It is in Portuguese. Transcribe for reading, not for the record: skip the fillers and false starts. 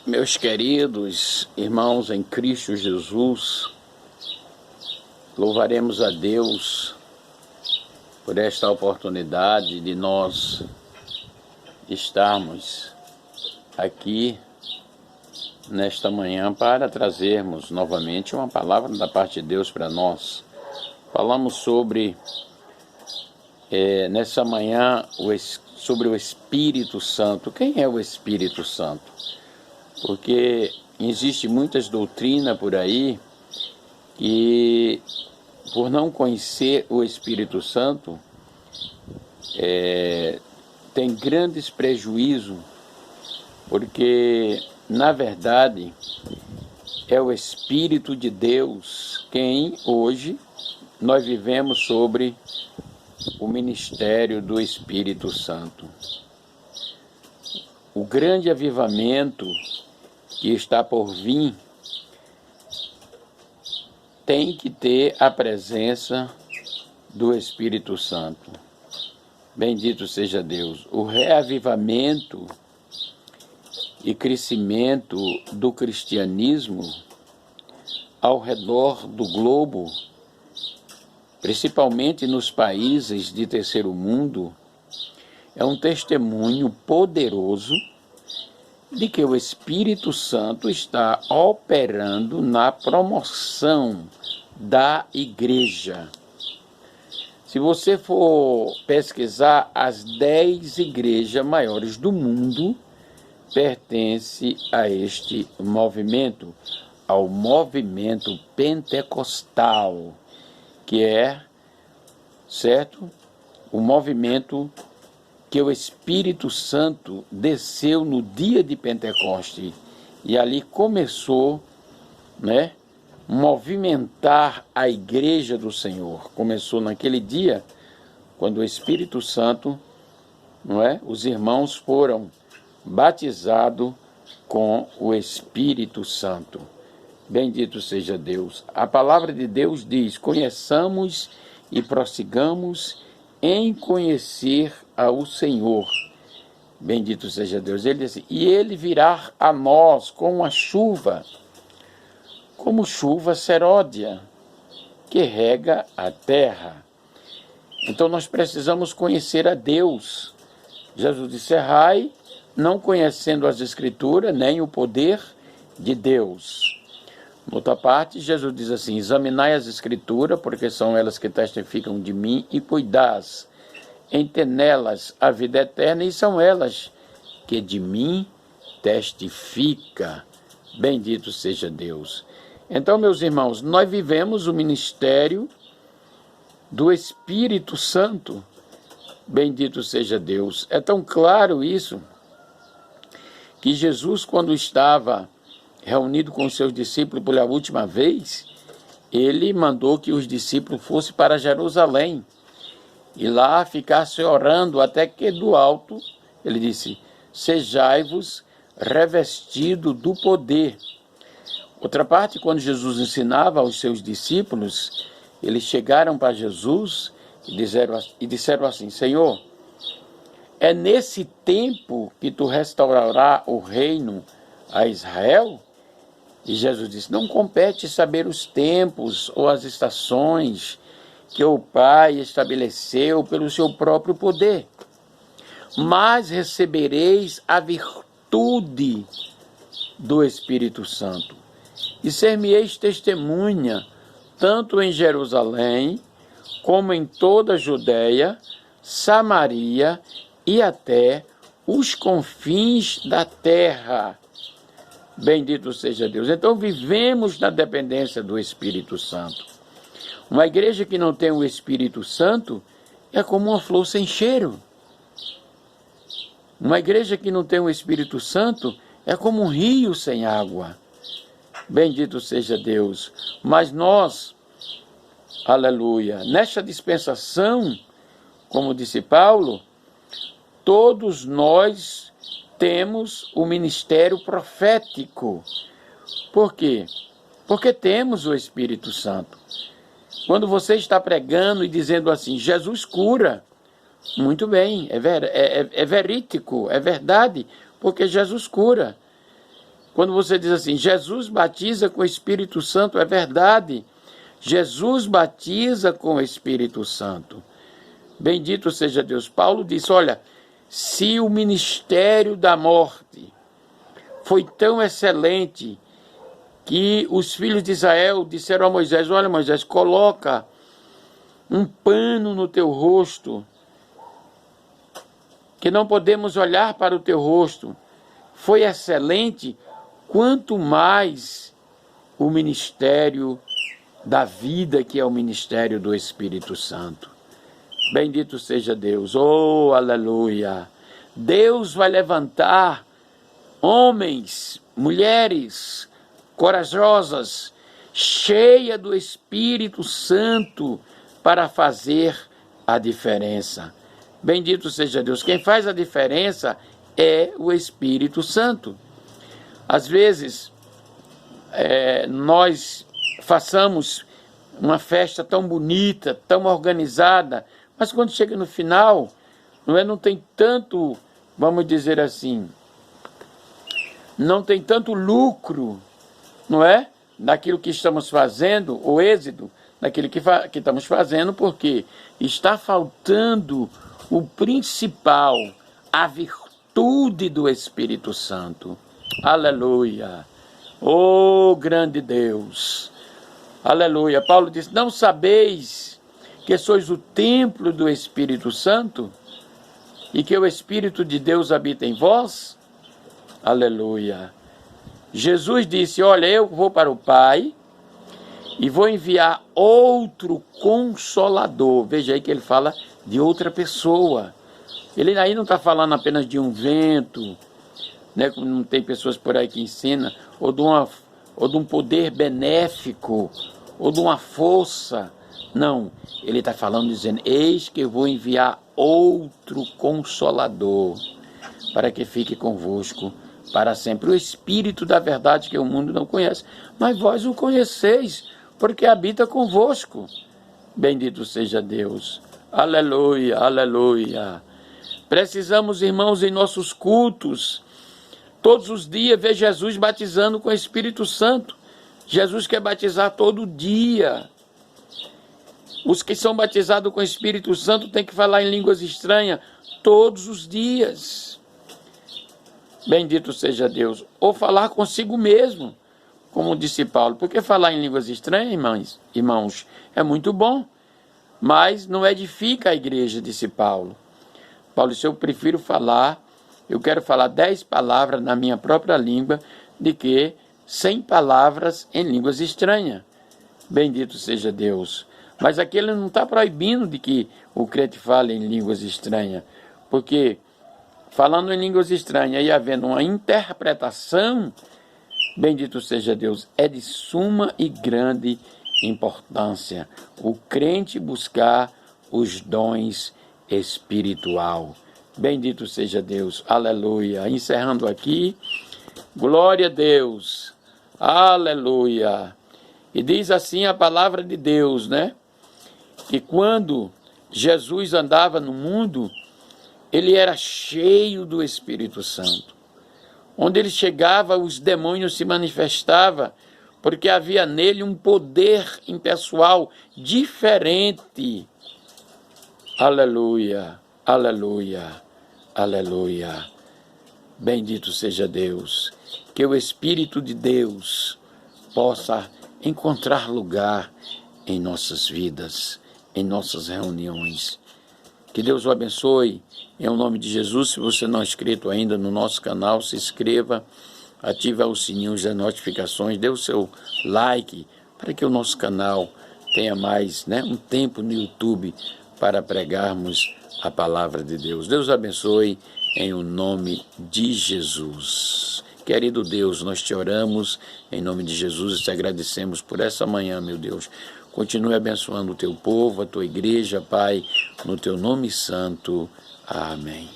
Meus queridos irmãos em Cristo Jesus, louvaremos a Deus por esta oportunidade de nós estarmos aqui nesta manhã para trazermos novamente uma palavra da parte de Deus para nós. Falamos sobre, nessa manhã, sobre o Espírito Santo. Quem é o Espírito Santo? Porque existe muitas doutrinas por aí que, por não conhecer o Espírito Santo, tem grandes prejuízos, porque, na verdade, é o Espírito de Deus quem hoje nós vivemos sobre o ministério do Espírito Santo. O grande avivamento que está por vir tem que ter a presença do Espírito Santo. Bendito seja Deus. O reavivamento e crescimento do cristianismo ao redor do globo, principalmente nos países de terceiro mundo, é um testemunho poderoso de que o Espírito Santo está operando na promoção da igreja. Se você for pesquisar, as 10 igrejas maiores do mundo pertencem a este movimento, ao movimento pentecostal, que é, certo, o movimento que o Espírito Santo desceu no dia de Pentecoste e ali começou, movimentar a igreja do Senhor. Começou naquele dia, quando o Espírito Santo, os irmãos foram batizados com o Espírito Santo. Bendito seja Deus. A palavra de Deus diz: conheçamos e prossigamos em conhecer ao Senhor. Bendito seja Deus. Ele diz assim: e ele virá a nós com a chuva, como chuva seródia, que rega a terra. Então nós precisamos conhecer a Deus. Jesus disse: errai, não conhecendo as Escrituras, nem o poder de Deus. Noutra parte, Jesus diz assim: examinai as Escrituras, porque são elas que testificam de mim, e cuidais em ter nelas a vida eterna, e são elas que de mim testifica. Bendito seja Deus. Então, meus irmãos, nós vivemos o ministério do Espírito Santo. Bendito seja Deus. É tão claro isso, que Jesus, quando estava reunido com os seus discípulos pela última vez, ele mandou que os discípulos fossem para Jerusalém e lá ficassem orando, até que do alto, ele disse: sejai-vos revestido do poder. Outra parte, quando Jesus ensinava aos seus discípulos, eles chegaram para Jesus e disseram assim: Senhor, é nesse tempo que tu restaurarás o reino a Israel? E Jesus disse: não compete saber os tempos ou as estações que o Pai estabeleceu pelo seu próprio poder, mas recebereis a virtude do Espírito Santo, e ser-me-eis testemunha, tanto em Jerusalém, como em toda a Judéia, Samaria e até os confins da terra. Bendito seja Deus. Então vivemos na dependência do Espírito Santo. Uma igreja que não tem o Espírito Santo é como uma flor sem cheiro. Uma igreja que não tem o Espírito Santo é como um rio sem água. Bendito seja Deus. Mas nós, aleluia, nesta dispensação, como disse Paulo, todos nós temos o ministério profético. Por quê? Porque temos o Espírito Santo. Quando você está pregando e dizendo assim: Jesus cura, muito bem, é verídico, é verdade, porque Jesus cura. Quando você diz assim, Jesus batiza com o Espírito Santo, é verdade. Jesus batiza com o Espírito Santo. Bendito seja Deus. Paulo disse, olha, se o ministério da morte foi tão excelente que os filhos de Israel disseram a Moisés, olha Moisés, coloca um pano no teu rosto, que não podemos olhar para o teu rosto. Foi excelente, quanto mais o ministério da vida, que é o ministério do Espírito Santo. Bendito seja Deus, oh, aleluia. Deus vai levantar homens, mulheres corajosas, cheias do Espírito Santo, para fazer a diferença. Bendito seja Deus. Quem faz a diferença é o Espírito Santo. Às vezes, nós façamos uma festa tão bonita, tão organizada, mas quando chega no final, não tem tanto, vamos dizer assim, não tem tanto lucro, naquilo que estamos fazendo, o êxito daquilo que estamos fazendo, porque está faltando o principal, a virtude do Espírito Santo. Aleluia! Oh, grande Deus! Aleluia! Paulo diz, não sabeis que sois o templo do Espírito Santo e que o Espírito de Deus habita em vós? Aleluia! Jesus disse, olha, eu vou para o Pai e vou enviar outro Consolador. Veja aí que ele fala de outra pessoa. Ele aí não está falando apenas de um vento, como não tem pessoas por aí que ensinam, ou de um poder benéfico, ou de uma força. Não, ele está falando, dizendo, eis que eu vou enviar outro Consolador, para que fique convosco para sempre. O Espírito da verdade que o mundo não conhece, mas vós o conheceis, porque habita convosco. Bendito seja Deus. Aleluia, aleluia. Precisamos, irmãos, em nossos cultos, todos os dias, ver Jesus batizando com o Espírito Santo. Jesus quer batizar todo dia. Os que são batizados com o Espírito Santo têm que falar em línguas estranhas todos os dias. Bendito seja Deus. Ou falar consigo mesmo, como disse Paulo. Porque falar em línguas estranhas, irmãos, é muito bom, mas não edifica a igreja, disse Paulo. Paulo disse, eu quero falar 10 palavras na minha própria língua, de que 100 palavras em línguas estranhas. Bendito seja Deus. Mas aqui ele não está proibindo de que o crente fale em línguas estranhas, porque falando em línguas estranhas e havendo uma interpretação, bendito seja Deus, é de suma e grande importância o crente buscar os dons espiritual. Bendito seja Deus, aleluia. Encerrando aqui, glória a Deus, aleluia. E diz assim a palavra de Deus, que quando Jesus andava no mundo, ele era cheio do Espírito Santo. Onde ele chegava, os demônios se manifestavam, porque havia nele um poder impessoal diferente. Aleluia, aleluia, aleluia. Bendito seja Deus. Que o Espírito de Deus possa encontrar lugar em nossas vidas, em nossas reuniões. Que Deus o abençoe, em nome de Jesus. Se você não é inscrito ainda no nosso canal, se inscreva, ative os sininhos das notificações, dê o seu like, para que o nosso canal tenha mais um tempo no YouTube para pregarmos a palavra de Deus. Deus abençoe, em o nome de Jesus. Querido Deus, nós te oramos em nome de Jesus e te agradecemos por essa manhã, meu Deus. Continue abençoando o teu povo, a tua igreja, Pai, no teu nome santo. Amém.